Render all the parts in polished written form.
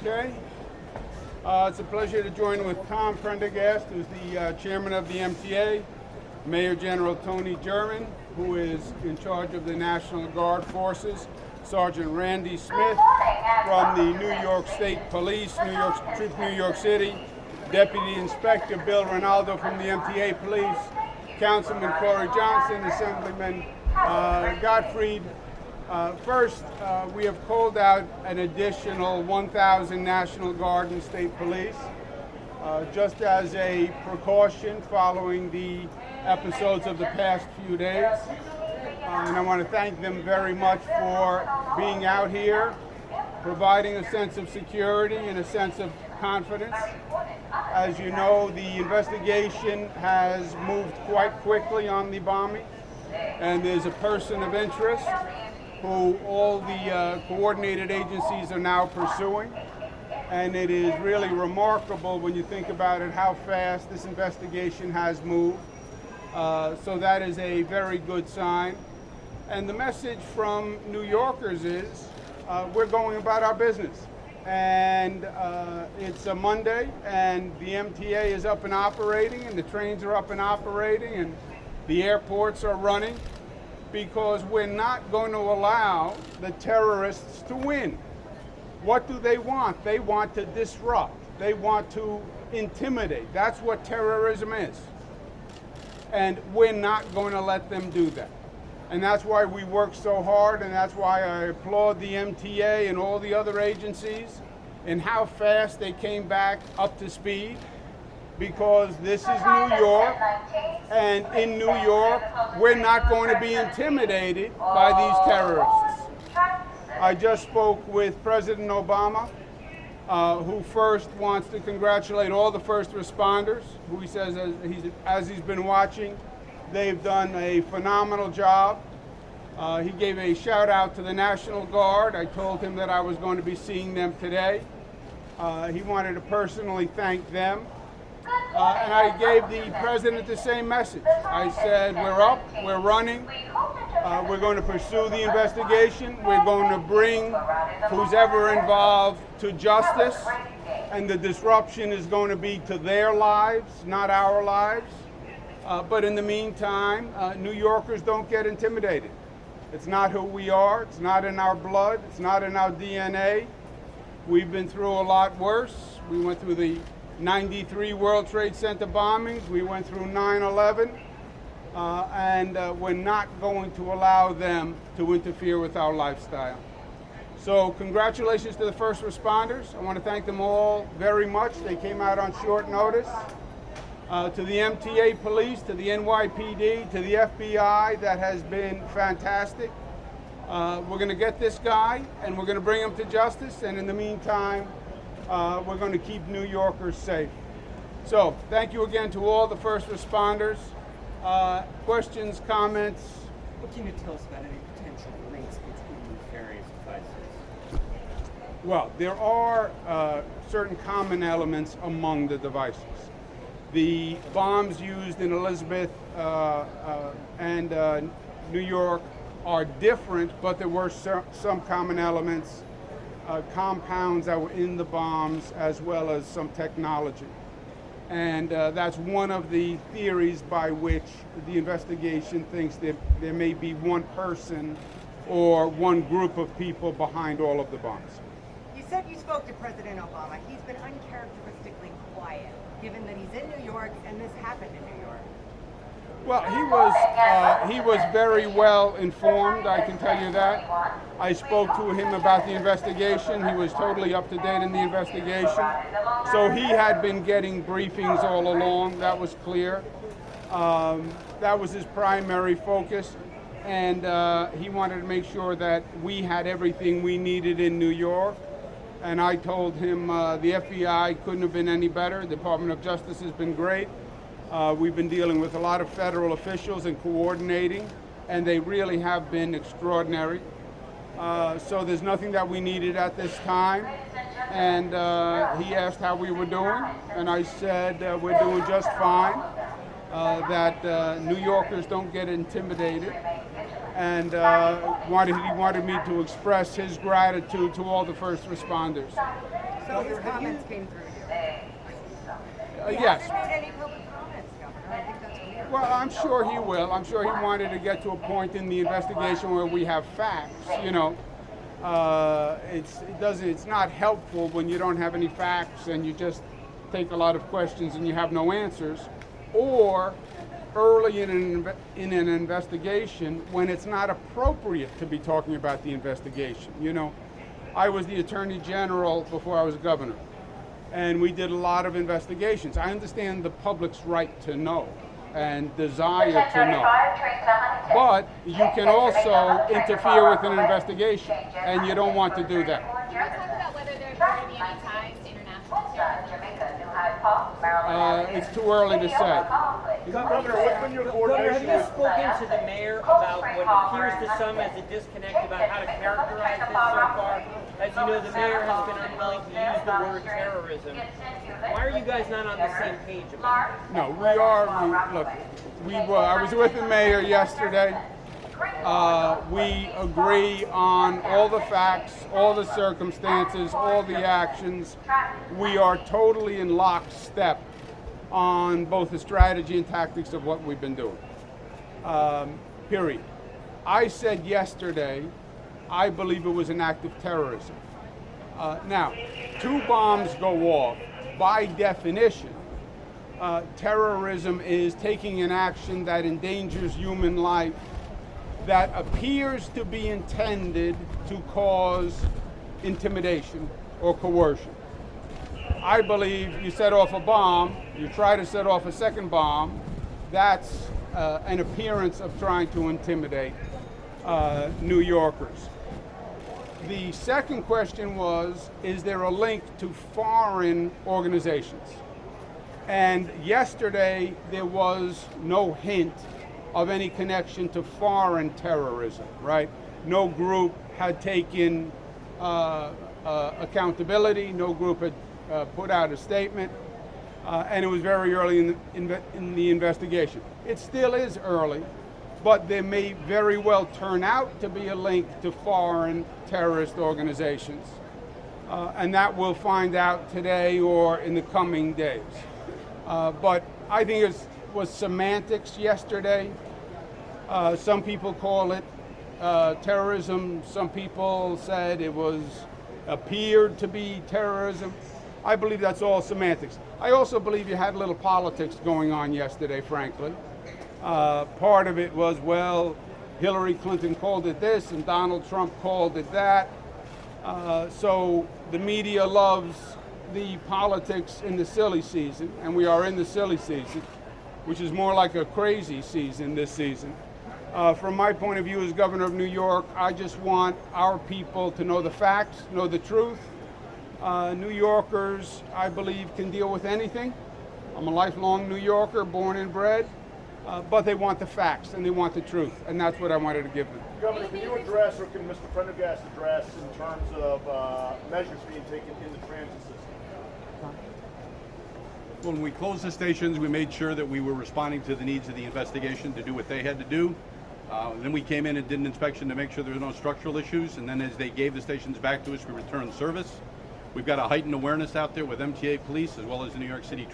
Okay. It's a pleasure to join with Tom Prendergast, who's the chairman of the MTA, Mayor General Tony German, who is in charge of the National Guard Forces, Sergeant Randy Smith from the New York State Police, New York City, Deputy Inspector Bill Ronaldo from the MTA Police, Councilman Corey Johnson, Assemblyman Gottfried. First, we have called out an additional 1,000 National Guard and State Police, just as a precaution following the episodes of the past few days. And I want to thank them very much for being out here, providing a sense of security and a sense of confidence. As you know, the investigation has moved quite quickly on the bombing, and there's a person of interest who all the coordinated agencies are now pursuing. And it is really remarkable when you think about it how fast this investigation has moved. So that is a very good sign. And the message from New Yorkers is we're going about our business. And it's a Monday, and the MTA is up and operating, and the trains are up and operating, and the airports are running, because we're not going to allow the terrorists to win. What do they want? They want to disrupt. They want to intimidate. That's what terrorism is. And we're not going to let them do that. And that's why we work so hard, and that's why I applaud the MTA and all the other agencies and how fast they came back up to speed, because this is New York, and in New York, we're not going to be intimidated by these terrorists. I just spoke with President Obama, who first wants to congratulate all the first responders, who he says, as he's been watching, they've done a phenomenal job. He gave a shout out to the National Guard. I told him that I was going to be seeing them today. He wanted to personally thank them. And I gave the president the same message. I said, we're up, we're running, we're going to pursue the investigation, we're going to bring who's ever involved to justice, and the disruption is going to be to their lives, not our lives. But in the meantime, New Yorkers don't get intimidated. It's not who we are, it's not in our blood, it's not in our DNA. We've been through a lot worse. We went through the 93 World Trade Center bombings, we went through 9/11, and we're not going to allow them to interfere with our lifestyle. So congratulations to the first responders. I want to thank them all very much. They came out on short notice. To the MTA police, to the NYPD, to the FBI, that has been fantastic. We're going to get this guy, and we're going to bring him to justice, and in the meantime, we're going to keep New Yorkers safe. So thank you again to all the first responders. Questions, comments? What can you tell us about any potential links between these various devices? Well, there are certain common elements among the devices. The bombs used in Elizabeth and New York are different, but there were some common elements, compounds that were in the bombs, as well as some technology. And that's one of the theories by which the investigation thinks that there may be one person or one group of people behind all of the bombs. You said you spoke to President Obama. He's been uncharacteristically quiet, given that he's in New York and this happened in New York. Well, he was very well informed, I can tell you that. I spoke to him about the investigation. He was totally up to date in the investigation. So he had been getting briefings all along, that was clear. That was his primary focus. And he wanted to make sure that we had everything we needed in New York. And I told him the FBI couldn't have been any better. The Department of Justice has been great. We've been dealing with a lot of federal officials and coordinating, and they really have been extraordinary. So there's nothing that we needed at this time. And he asked how we were doing, and I said we're doing just fine, that New Yorkers don't get intimidated, and he wanted me to express his gratitude to all the first responders. So his comments came through you. He Yes. hasn't made any public comments, Governor. I think that's weird. Well, I'm sure he will. I'm sure he wanted to get to a point in the investigation where we have facts. You know, it's not helpful when you don't have any facts and you just take a lot of questions and you have no answers, or early in an investigation when it's not appropriate to be talking about the investigation. You know, I was the Attorney General before I was governor, and we did a lot of investigations. I understand the public's right to know and desire to know, but you can also interfere with an investigation, and you don't want to do that. Can you talk about whether there are going to be any ties to international terrorism? It's too early to say. Governor, what's been your Governor, have coordination you with? spoken to the mayor about what appears to some as a disconnect about how to characterize this so far? As you know, the mayor has been unwilling to use the word terrorism. Why are you guys not on the same page about it? No, we are. I was with the mayor yesterday. We agree on all the facts, all the circumstances, all the actions. We are totally in lockstep on both the strategy and tactics of what we've been doing. Period. I said yesterday, I believe it was an act of terrorism. Now, 2 bombs go off. By definition, terrorism is taking an action that endangers human life, that appears to be intended to cause intimidation or coercion. I believe you set off a bomb, you try to set off a second bomb, that's an appearance of trying to intimidate New Yorkers. The second question was, is there a link to foreign organizations? And yesterday there was no hint of any connection to foreign terrorism, right? No group had taken accountability, no group had put out a statement, and it was very early in the investigation. It still is early, but there may very well turn out to be a link to foreign terrorist organizations, and that we'll find out today or in the coming days. But I think it was semantics yesterday. Some people call it terrorism. Some people said it appeared to be terrorism. I believe that's all semantics. I also believe you had a little politics going on yesterday, frankly. Part of it was, well, Hillary Clinton called it this and Donald Trump called it that. So the media loves the politics in the silly season, and we are in the silly season, which is more like a crazy season this season. From my point of view as governor of New York, I just want our people to know the facts, know the truth. New Yorkers, I believe, can deal with anything. I'm a lifelong New Yorker, born and bred, but they want the facts and they want the truth, and that's what I wanted to give them. Governor, can you address, or can Mr. Prendergast address, in terms of measures being taken in the transit system? When we closed the stations, we made sure that we were responding to the needs of the investigation to do what they had to do. Then we came in and did an inspection to make sure there were no structural issues, and then as they gave the stations back to us, we returned service. We've got a heightened awareness out there with MTA Police as well as the New York City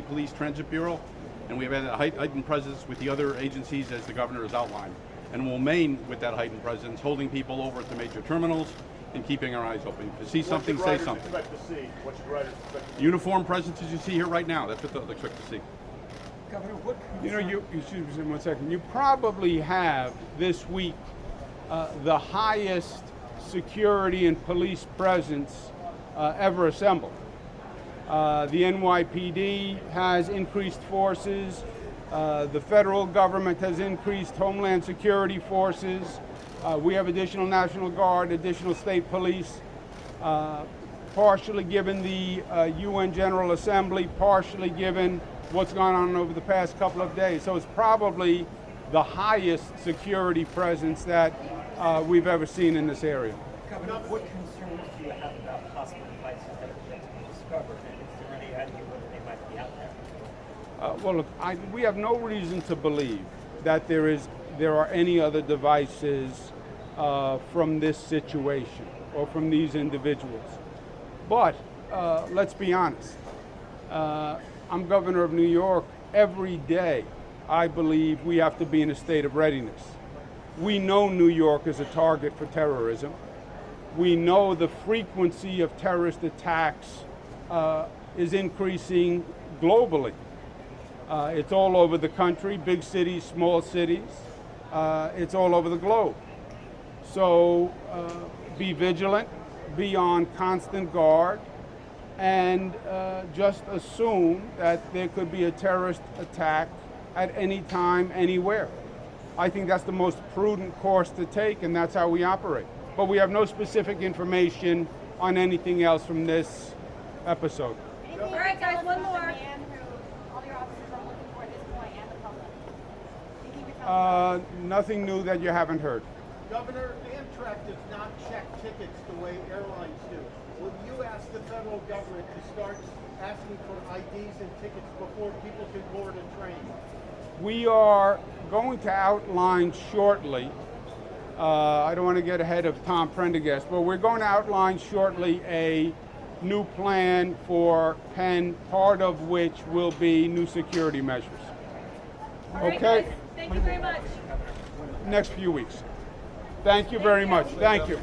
Police Transit Bureau, and we've had a heightened presence with the other agencies as the governor has outlined. And we'll remain with that heightened presence, holding people over at the major terminals and keeping our eyes open. If you see something, say something. What should riders expect to see? What should riders expect to see? Uniform presence as you see here right now, that's what they'll expect to see. Governor, what You know, excuse me 1 second. You probably have this week the highest security and police presence ever assembled. The NYPD has increased forces. The federal government has increased Homeland Security forces. We have additional National Guard, additional state police, partially given the UN General Assembly, partially given what's gone on over the past couple of days. So it's probably the highest security presence that we've ever seen in this area. Governor, what concerns do you have about possible devices that have yet to be discovered, and is there any idea whether they might be out there? Well, look, we have no reason to believe that there are any other devices from this situation or from these individuals. But let's be honest. I'm governor of New York. Every day, I believe we have to be in a state of readiness. We know New York is a target for terrorism. We know the frequency of terrorist attacks is increasing globally. It's all over the country, big cities, small cities. It's all over the globe. So be vigilant, be on constant guard, and just assume that there could be a terrorist attack at any time, anywhere. I think that's the most prudent course to take, and that's how we operate. But we have no specific information on anything else from this episode. All right, guys, one more. The man who all your officers are looking for at this point and the public. Anything you can tell me? Nothing new that you haven't heard. Governor, Amtrak does not check tickets the way airlines do. Will you ask the federal government to start asking for IDs and tickets before people can board a train? We are going to outline shortly, I don't want to get ahead of Tom Prendergast, but we're going to outline shortly a new plan for Penn, part of which will be new security measures. All right, Okay? guys, thank you very much. Next few weeks. Thank you very much. Thank you.